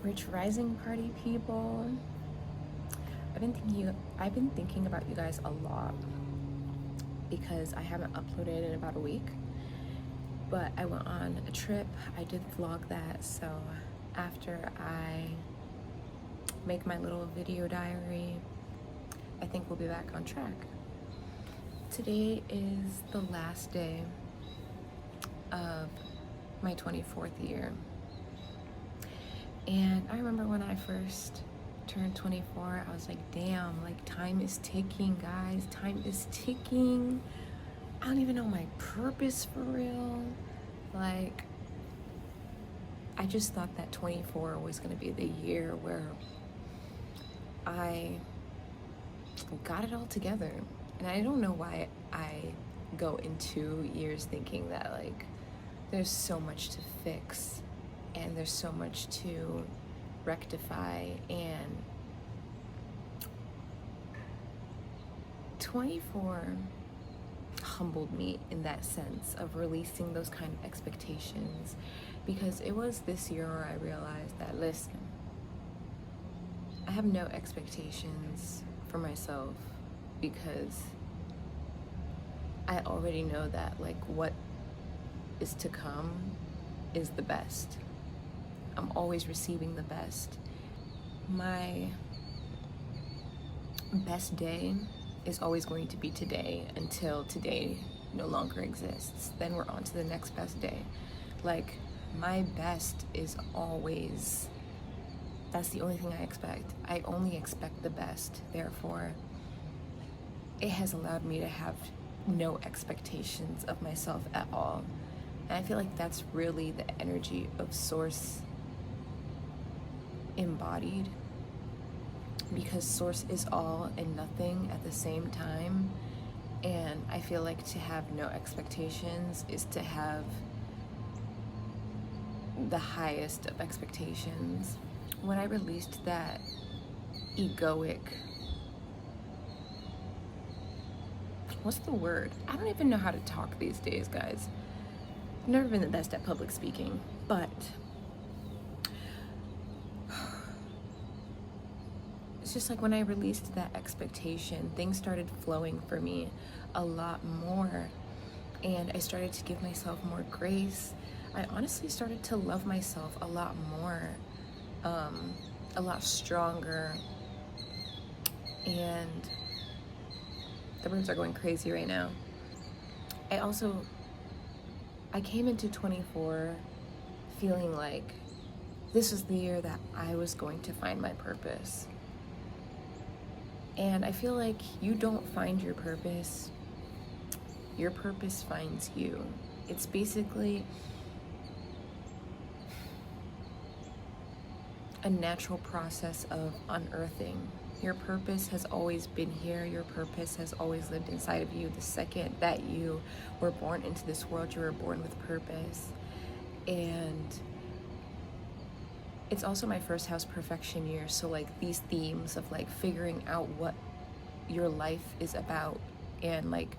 Rich Rising Party people. I've been thinking about you guys a lot because I haven't uploaded in about a week. But I went on a trip. I did vlog that, so after I make my little video diary, I think we'll be back on track. Today is the last day of my 24th year. And I remember when I first turned 24, I was like, damn, like time is ticking, guys. Time is ticking. I don't even know my purpose for real. Like, I just thought that 24 was gonna be the year where I got it all together. And I don't know why I go into years thinking that like there's so much to fix and there's so much to rectify, and 24 humbled me in that sense of releasing those kind of expectations, because it was this year where I realized that, listen, I have no expectations for myself because I already know that like what is to come is the best. I'm always receiving the best. My best day is always going to be today until today no longer exists. Then we're on to the next best day. Like, my best is always, that's the only thing I expect. I only expect the best. Therefore, it has allowed me to have no expectations of myself at all. And I feel like that's really the energy of Source embodied, because Source is all and nothing at the same time. And I feel like to have no expectations is to have the highest of expectations. When I released that egoic, what's the word? I don't even know how to talk these days, guys. I've never been the best at public speaking, but it's just like when I released that expectation, things started flowing for me a lot more, and I started to give myself more grace. I honestly started to love myself a lot more, a lot stronger, and the birds are going crazy right now. I came into 24 feeling like this was the year that I was going to find my purpose. And I feel like you don't find your purpose finds you. It's basically a natural process of unearthing. Your purpose has always been here. Your purpose has always lived inside of you. The second that you were born into this world, you were born with purpose. And it's also my first house perfection year, so like these themes of like figuring out what your life is about and like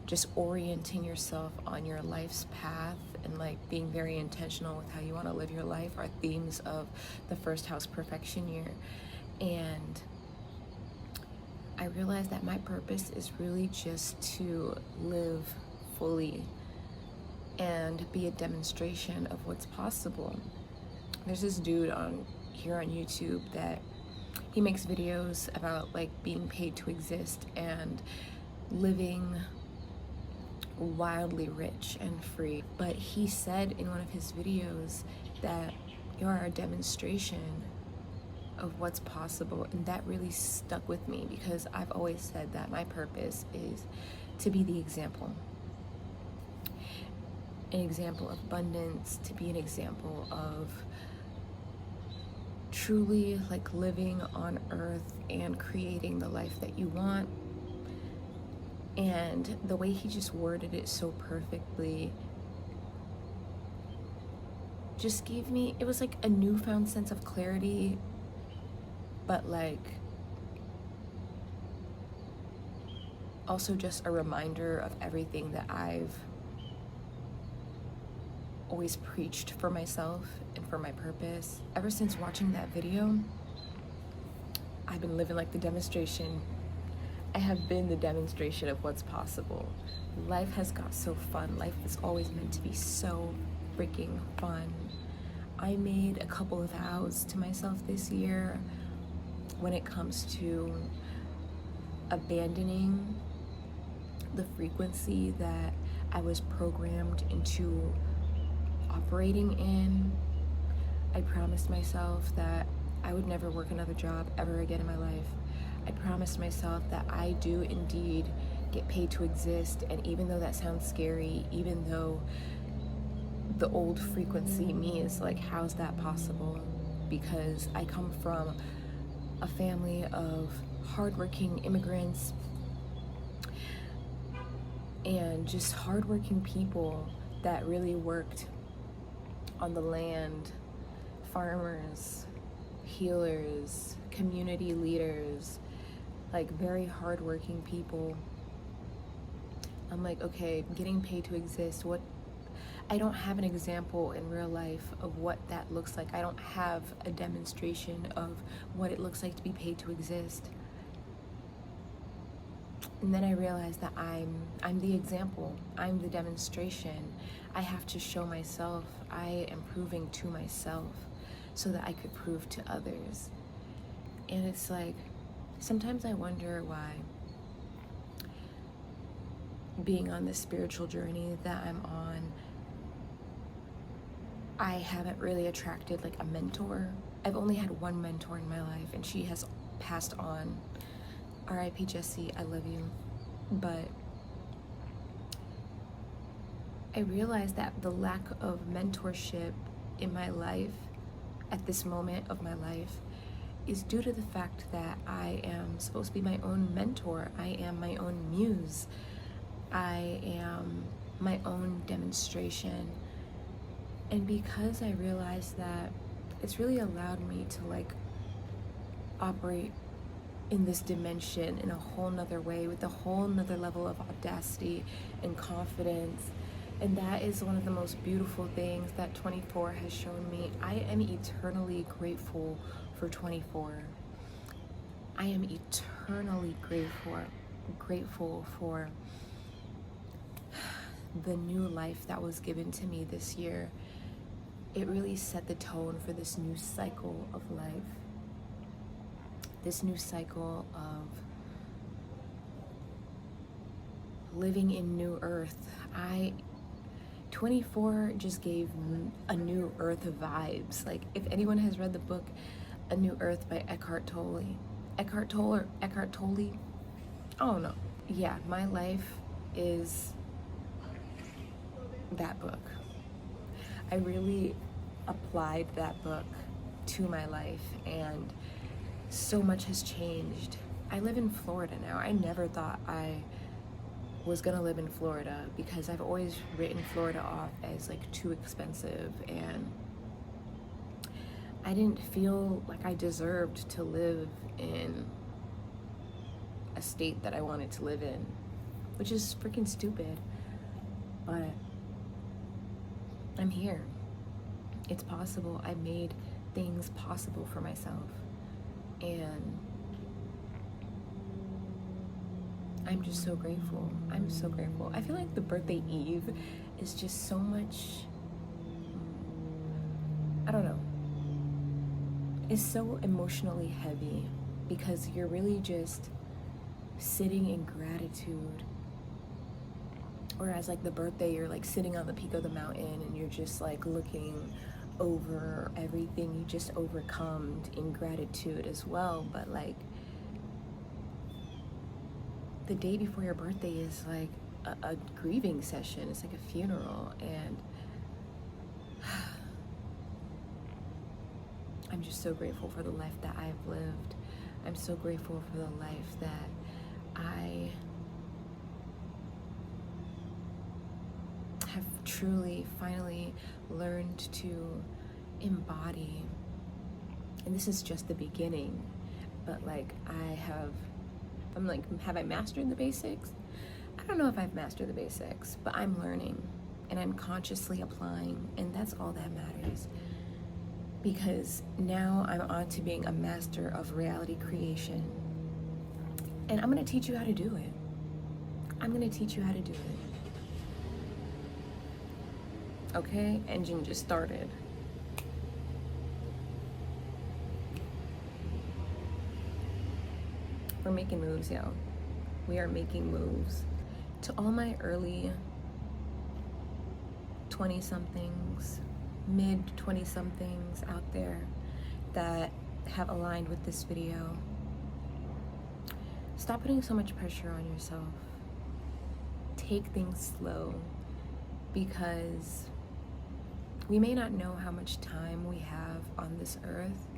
just orienting yourself on your life's path and like being very intentional with how you want to live your life are themes of the first house perfection year. And I realized that my purpose is really just to live fully and be a demonstration of what's possible. There's this dude here on YouTube that he makes videos about like being paid to exist and living wildly rich and free. But he said in one of his videos that you're a demonstration of what's possible, and that really stuck with me because I've always said that my purpose is to be the example. An example of abundance, to be an example of truly like living on earth and creating the life that you want. And the way he just worded it so perfectly just gave me, it was like a newfound sense of clarity, but like also just a reminder of everything that I've always preached for myself and for my purpose. Ever since watching that video, I've been living like the demonstration. I have been the demonstration of what's possible. Life has got so fun. Life is always meant to be so freaking fun. I made a couple of vows to myself this year when it comes to abandoning the frequency that I was programmed into operating in. I promised myself that I would never work another job ever again in my life. I promised myself that I do indeed get paid to exist, and even though that sounds scary, even though the old frequency me is like, how's that possible? Because I come from a family of hardworking immigrants and just hardworking people that really worked on the land, farmers, healers, community leaders, like very hardworking people. I'm like, okay, getting paid to exist, what? I don't have an example in real life of what that looks like. I don't have a demonstration of what it looks like to be paid to exist. And then I realized that I'm the example. I'm the demonstration. I have to show myself. I am proving to myself so that I could prove to others. And it's like, sometimes I wonder why being on this spiritual journey that I'm on, I haven't really attracted like a mentor. I've only had one mentor in my life, and she has passed on. R.I.P. Jessie, I love you. But I realized that the lack of mentorship in my life at this moment of my life is due to the fact that I am supposed to be my own mentor. I am my own muse. I am my own demonstration. And because I realized that, it's really allowed me to like operate in this dimension in a whole nother way, with a whole nother level of audacity and confidence. And that is one of the most beautiful things that 24 has shown me. I am eternally grateful for 24. I am eternally grateful for the new life that was given to me this year. It really set the tone for this new cycle of life. This new cycle of living in new earth. 24 just gave a new earth vibes. Like, if anyone has read the book A New Earth by Eckhart Tolle. Eckhart Tolle? I don't know. Yeah, my life is that book. I really applied that book to my life, and so much has changed. I live in Florida now. I never thought I was gonna live in Florida because I've always written Florida off as like too expensive, and I didn't feel like I deserved to live in a state that I wanted to live in, which is freaking stupid, but I'm here. It's possible. I made things possible for myself, and I'm just so grateful. I'm so grateful. I feel like the birthday eve is just so much, I don't know, it's so emotionally heavy because you're really just sitting in gratitude. Whereas like the birthday, you're like sitting on the peak of the mountain and you're just like looking over everything you just overcome in gratitude as well. But like the day before your birthday is like a grieving session. It's like a funeral, and I'm just so grateful for the life that I've lived. I'm so grateful for the life that I have truly, finally learned to embody. And this is just the beginning, but like I'm like, have I mastered the basics? I don't know if I've mastered the basics, but I'm learning and I'm consciously applying, and that's all that matters. because now I'm on to being a master of reality creation. And I'm going to teach you how to do it. I'm going to teach you how to do it. Okay? Engine just started. We're making moves, yo. We are making moves. To all my early 20-somethings, mid 20-somethings out there that have aligned with this video, stop putting so much pressure on yourself. Take things slow, because we may not know how much time we have on this earth,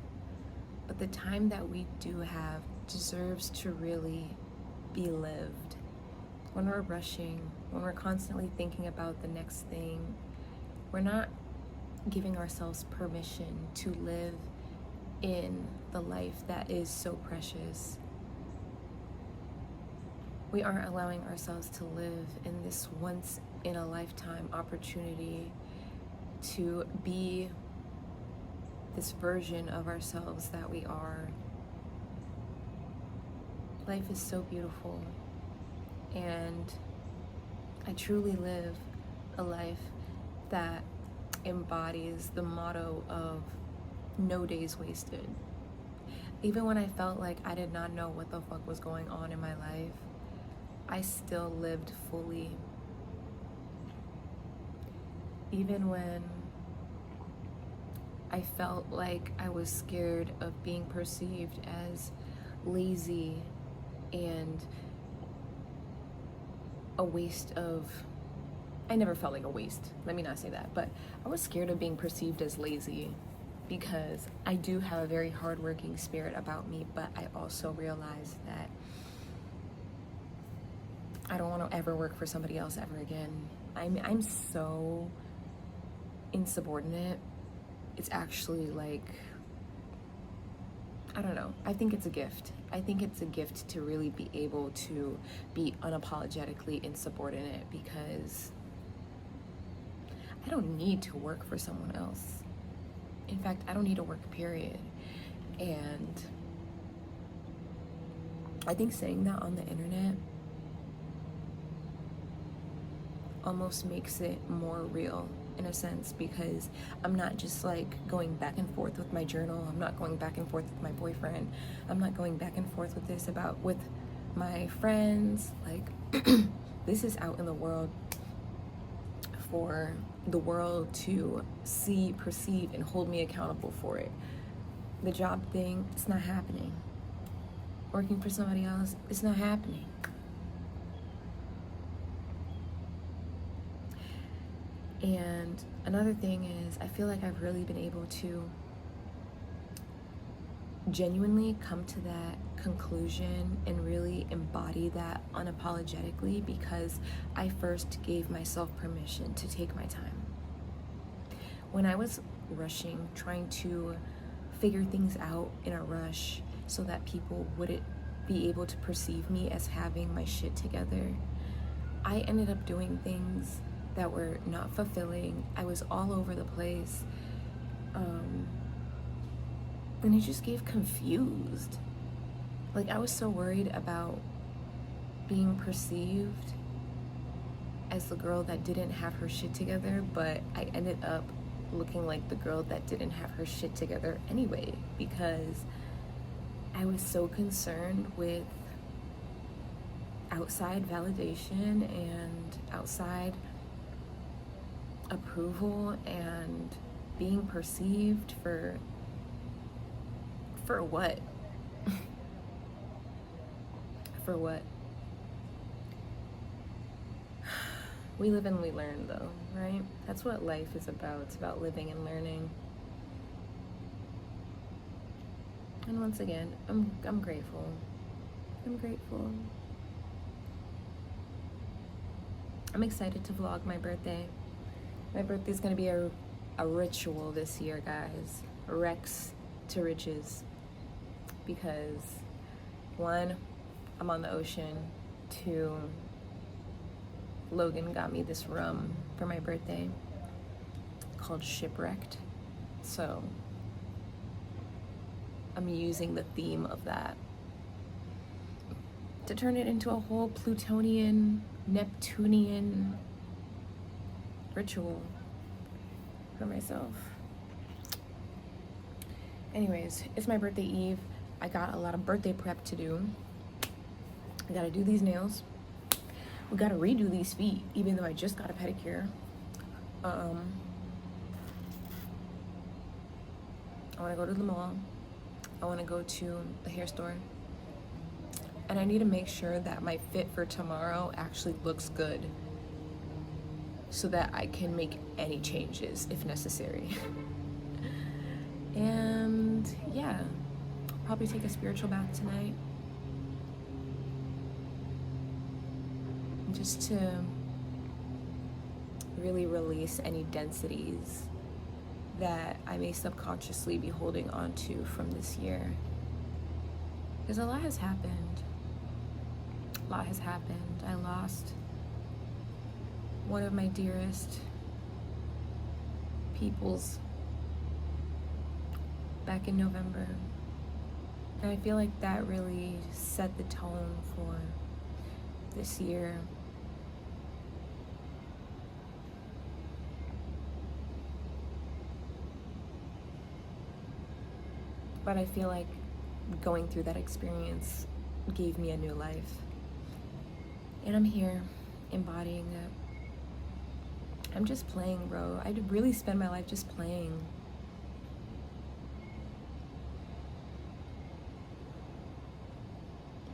but the time that we do have deserves to really be lived. When we're rushing, when we're constantly thinking about the next thing, we're not giving ourselves permission to live in the life that is so precious. We aren't allowing ourselves to live in this once in a lifetime opportunity to be this version of ourselves that we are. Life is so beautiful, and I truly live a life that embodies the motto of no days wasted. Even when I felt like I did not know what the fuck was going on in my life, I still lived fully. Even when I felt like I was scared of being perceived as lazy and a waste of, I never felt like a waste, let me not say that, but I was scared of being perceived as lazy, because I do have a very hardworking spirit about me, but I also realized that I don't want to ever work for somebody else ever again. I'm so insubordinate. It's actually like, I don't know. I think it's a gift. I think it's a gift to really be able to be unapologetically insubordinate, because I don't need to work for someone else. In fact, I don't need to work, period. And I think saying that on the internet almost makes it more real in a sense, because I'm not just like going back and forth with my journal. I'm not going back and forth with my boyfriend. I'm not going back and forth with this with my friends. Like this is out in the world for the world to see, perceive, and hold me accountable for it. The job thing, it's not happening. Working for somebody else, it's not happening. And another thing is, I feel like I've really been able to genuinely come to that conclusion and really embody that unapologetically, because I first gave myself permission to take my time. When I was rushing, trying to figure things out in a rush so that people wouldn't be able to perceive me as having my shit together, I ended up doing things that were not fulfilling. I was all over the place. And I just gave confused. Like, I was so worried about being perceived as the girl that didn't have her shit together, but I ended up looking like the girl that didn't have her shit together anyway, because I was so concerned with outside validation and outside approval and being perceived for what? For what? We live and we learn, though, right? That's what life is about. It's about living and learning. And once again, I'm grateful. I'm grateful. I'm excited to vlog my birthday. My birthday's gonna be a ritual this year, guys. Rex to riches. Because 1, I'm on the ocean. 2, Logan got me this rum for my birthday called Shipwrecked. So I'm using the theme of that to turn it into a whole Plutonian, Neptunian ritual for myself. Anyways, it's my birthday eve. I got a lot of birthday prep to do. I gotta do these nails. We gotta redo these feet, even though I just got a pedicure. I wanna go to the mall. I wanna go to the hair store. And I need to make sure that my fit for tomorrow actually looks good so that I can make any changes if necessary. And yeah, probably take a spiritual bath tonight. Just to really release any densities that I may subconsciously be holding on to from this year. Because a lot has happened. A lot has happened. I lost one of my dearest peoples back in November. And I feel like that really set the tone for this year. But I feel like going through that experience gave me a new life. And I'm here embodying it. I'm just playing, bro. I really spend my life just playing.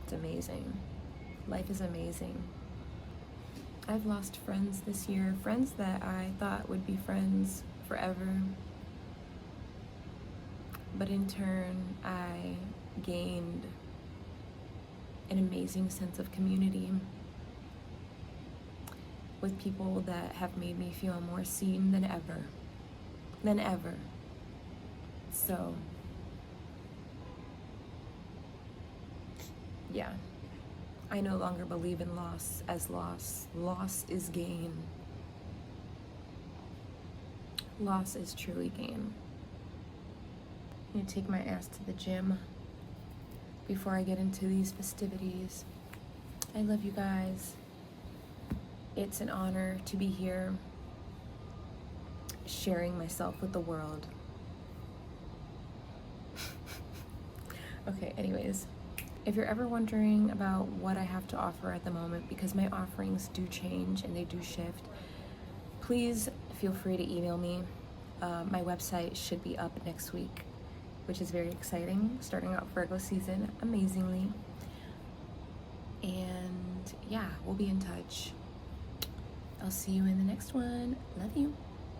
It's amazing. Life is amazing. I've lost friends this year, friends that I thought would be friends forever. But in turn, I gained an amazing sense of community with people that have made me feel more seen than ever. So, yeah, I no longer believe in loss as loss. Loss is gain. Loss is truly gain. I'm gonna take my ass to the gym before I get into these festivities. I love you guys. It's an honor to be here sharing myself with the world. Okay, anyways, if you're ever wondering about what I have to offer at the moment, because my offerings do change and they do shift, please feel free to email me. My website should be up next week, which is very exciting, starting out Virgo season amazingly. And yeah, we'll be in touch. I'll see you in the next one. Love you.